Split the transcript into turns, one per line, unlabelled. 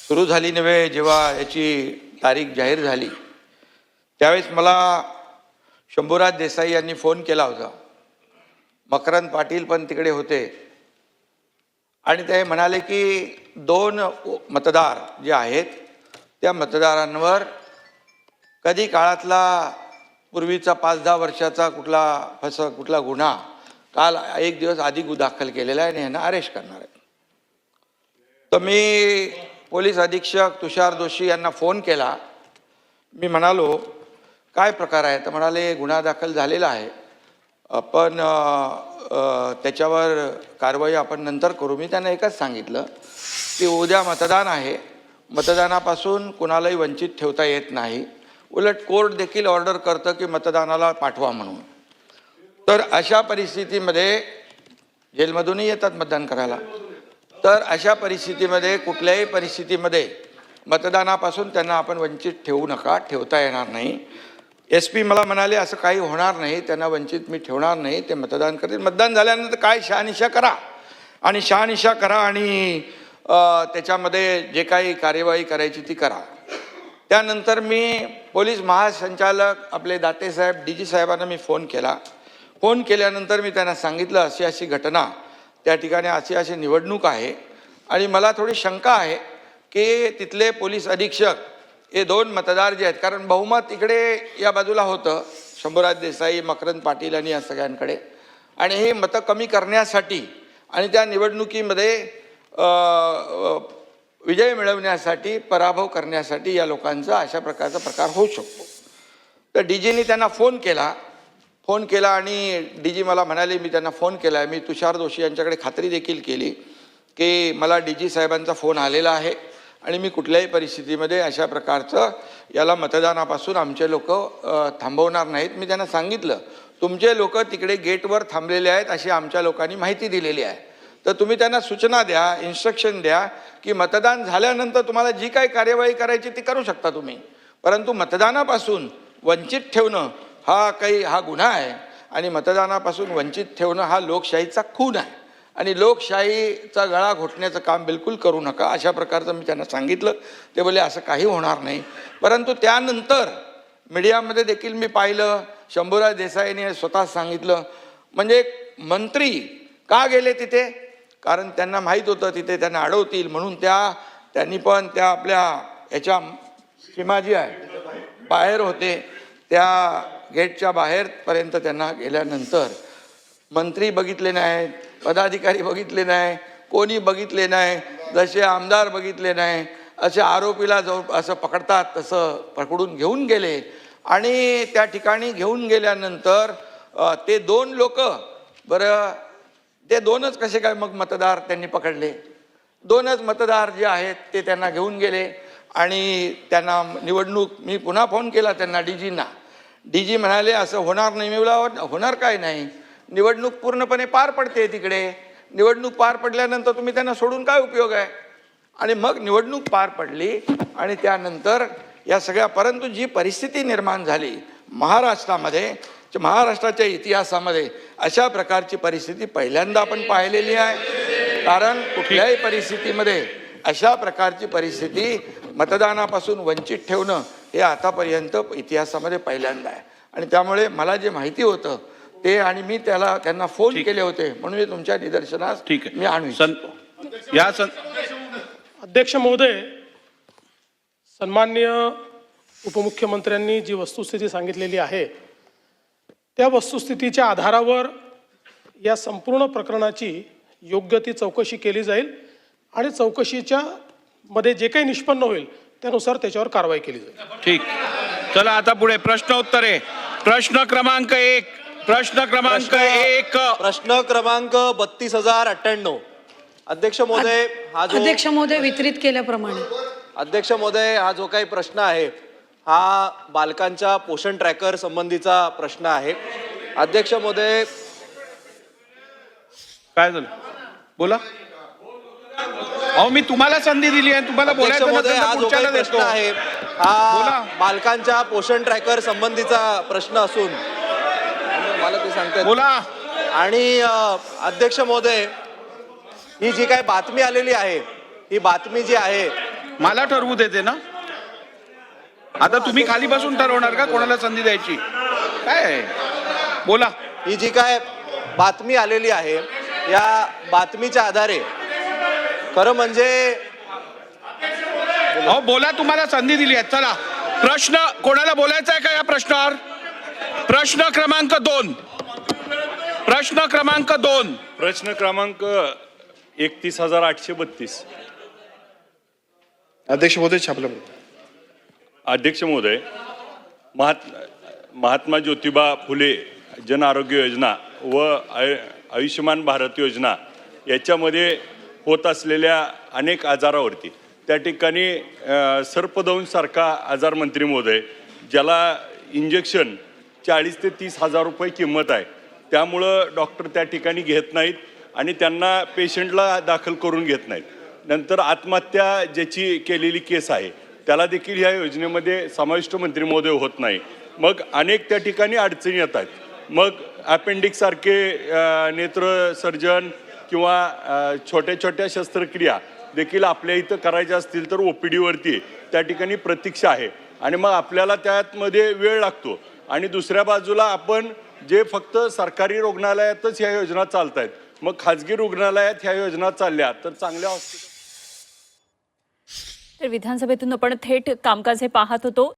सुरू झाली नव्हे, जेव्हा याची तारीख जाहीर झाली त्यावेळेस मला शंभूराज देसाई यांनी फोन केला होता. मकरंद पाटील पण तिकडे होते आणि ते म्हणाले की 2 मतदार जे आहेत त्या मतदारांवर कधी काळातला पूर्वीचा 5-10 वर्षाचा कुठला गुन्हा काल 1 दिवस आधी दाखल केलेला आहे आणि यांना अरेस्ट करणार आहे. तर मी पोलीस अधीक्षक तुषार जोशी यांना फोन केला. मी म्हणालो काय प्रकार आहे? तर म्हणाले गुन्हा दाखल झालेला आहे, पण त्याच्यावर कारवाई आपण नंतर करू. मी त्यांना एकच सांगितलं की उद्या मतदान आहे, मतदानापासून कुणालाही वंचित ठेवता येत नाही. उलट कोर्ट देखील ऑर्डर करतं की मतदानाला पाठवा म्हणून. तर अशा परिस्थितीमध्ये जेलमधूनही येतात मतदान करायला. तर अशा परिस्थितीमध्ये कुठल्याही परिस्थितीमध्ये मतदानापासून त्यांना आपण वंचित ठेवू नका, ठेवता येणार नाही. SP मला म्हणाले असं काही होणार नाही, त्यांना वंचित मी ठेवणार नाही, ते मतदान करतील. मतदान झाल्यानंतर काय शहानिशा करा आणि त्याच्यामध्ये जे काही कार्यवाही करायची ती करा. त्यानंतर मी पोलीस महासंचालक आपले दाते साहेब DG साहेबांना मी फोन केला. फोन केल्यानंतर मी त्यांना सांगितलं अशी अशी घटना त्या ठिकाणी, अशी निवडणूक आहे आणि मला थोडी शंका आहे की तिथले पोलीस अधीक्षक हे 2 मतदार जे आहेत, कारण बहुमत इकडे या बाजूला होतं शंभूराज देसाई, मकरंद पाटील आणि या सगळ्यांकडे, आणि हे मतं कमी करण्यासाठी आणि त्या निवडणुकीमध्ये विजय मिळवण्यासाठी, पराभव करण्यासाठी या लोकांचा अशा प्रकारचा प्रकार होऊ शकतो. तर DGनी त्यांना फोन केला आणि DG मला म्हणाले, मी त्यांना फोन केला आहे, मी तुषार जोशी यांच्याकडे खात्री देखील केली की मला DG साहेबांचा फोन आलेला आहे आणि मी कुठल्याही परिस्थितीमध्ये अशा प्रकारचं याला मतदानापासून आमचे लोक थांबवणार नाहीत. मी त्यांना सांगितलं तुमचे लोक तिकडे गेटवर थांबलेले आहेत अशी आमच्या लोकांनी माहिती दिलेली आहे. तर तुम्ही त्यांना सूचना द्या, इन्स्ट्रक्शन द्या की मतदान झाल्यानंतर तुम्हाला जी काही कार्यवाही करायची ती करू शकता तुम्ही, परंतु मतदानापासून वंचित ठेवणं हा गुन्हा आहे आणि मतदानापासून वंचित ठेवणं हा लोकशाहीचा खून आहे आणि लोकशाहीचा गळा घोटण्याचं काम बिलकुल करू नका, अशा प्रकारचं मी त्यांना सांगितलं. ते बोलले असं काही होणार नाही. परंतु त्यानंतर मीडियामध्ये देखील मी पाहिलं, शंभूराज देसाईंनी स्वतः सांगितलं, म्हणजे मंत्री का गेले तिथे? कारण त्यांना माहीत होतं तिथे त्यांना अडवतील म्हणून त्यांनी पण त्या आपल्या याच्या सीमा जी आहे बाहेर होते, त्या गेटच्या बाहेरपर्यंत त्यांना गेल्यानंतर मंत्री बघितले नाही, पदाधिकारी बघितले नाही, कोणी बघितले नाही, जसे आमदार बघितले नाही, असे आरोपीला असं पकडतात तसं पकडून घेऊन गेले. आणि त्या ठिकाणी घेऊन गेल्यानंतर ते 2 लोक, बरं ते 2च कसे काय मग मतदार त्यांनी पकडले? 2च मतदार जे आहेत ते त्यांना घेऊन गेले आणि त्यांना निवडणूक, मी पुन्हा फोन केला त्यांना DGंना. DG म्हणाले असं होणार नाही. मी बोला होणार काय नाही, निवडणूक पूर्णपणे पार पडते तिकडे, निवडणूक पार पडल्यानंतर तुम्ही त्यांना सोडून काय उपयोग आहे? आणि मग निवडणूक पार पडली आणि त्यानंतर या सगळ्या, परंतु जी परिस्थिती निर्माण झाली महाराष्ट्राच्या इतिहासामध्ये अशा प्रकारची परिस्थिती पहिल्यांदा आपण पाहिलेली आहे. कारण कुठल्याही परिस्थितीमध्ये अशा प्रकारची परिस्थिती मतदानापासून वंचित ठेवणं हे आतापर्यंत इतिहासामध्ये पहिल्यांदा आहे. आणि त्यामुळे मला जे माहिती होतं ते, आणि मी त्यांना फोन केले होते म्हणून मी तुमच्या निदर्शनास मी आणू इच्छितो.
अध्यक्ष महोदय, सन्माननीय उपमुख्यमंत्र्यांनी जी वस्तुस्थिती सांगितलेली आहे त्या वस्तुस्थितीच्या आधारावर या संपूर्ण प्रकरणाची योग्य ती चौकशी केली जाईल आणि चौकशीच्या मध्ये जे काही निष्पन्न होईल त्यानुसार त्याच्यावर कारवाई केली जाईल.
ठीक, चला आता पुढे प्रश्न उत्तरे. प्रश्न क्रमांक 1 प्रश्न क्रमांक
32,098. अध्यक्ष महोदय,
अध्यक्ष महोदय वितरित केल्याप्रमाणे
अध्यक्ष महोदय, हा जो काही प्रश्न आहे हा बालकांच्या पोषण ट्रॅकर संबंधीचा प्रश्न आहे. अध्यक्ष महोदय,
काय झालं बोला. अहो मी तुम्हाला संधी दिली आहे, तुम्हाला बोलायचं नसेल तर पुढच्याला देतो.
आहे हा बालकांच्या पोषण ट्रॅकर संबंधीचा प्रश्न असून मला ते सांगतात
बोला.
आणि अध्यक्ष महोदय, ही जी काही बातमी आलेली आहे, ही बातमी जी आहे
मला ठरवू देते ना. आता तुम्ही खाली बसून ठरवणार का कोणाला संधी द्यायची? काय आहे? बोला.
ही जी काय बातमी आलेली आहे या बातमीच्या आधारे खरं म्हणजे
अहो बोला, तुम्हाला संधी दिली आहे. चला, प्रश्न कोणाला बोलायचा आहे का या प्रश्नावर? प्रश्न क्रमांक 2. प्रश्न क्रमांक 2.
प्रश्न क्रमांक 31,832.
अध्यक्ष महोदय छापलं.
अध्यक्ष महोदय, महात्मा ज्योतिबा फुले जन आरोग्य योजना व आयुष्यमान भारत योजना याच्यामध्ये होत असलेल्या अनेक आजारावरती त्या ठिकाणी सर्पदंशसारखा आजार मंत्री महोदय, ज्याला इंजेक्शन 40 ते 30 हजार रुपये किंमत आहे, त्यामुळं डॉक्टर त्या ठिकाणी घेत नाहीत आणि त्यांना पेशंटला दाखल करून घेत नाहीत. नंतर आत्महत्या ज्याची केलेली केस आहे त्याला देखील ह्या योजनेमध्ये समाविष्ट मंत्री महोदय होत नाही. मग अनेक त्या ठिकाणी अडचणी येत आहेत. मग अपेंडिक्ससारखे नेत्र सर्जन किंवा छोट्या छोट्या शस्त्रक्रिया देखील आपल्या इथं करायच्या असतील तर OPD त्या ठिकाणी प्रतीक्षा आहे आणि मग आपल्याला त्यामध्ये वेळ लागतो. आणि दुसऱ्या बाजूला आपण जे फक्त सरकारी रुग्णालयातच ह्या योजना चालत आहेत, मग खाजगी रुग्णालयात ह्या योजना चालल्या तर चांगल्या हॉस्पिटल.
तर विधानसभेतून आपण थेट कामकाज हे पाहत होतो.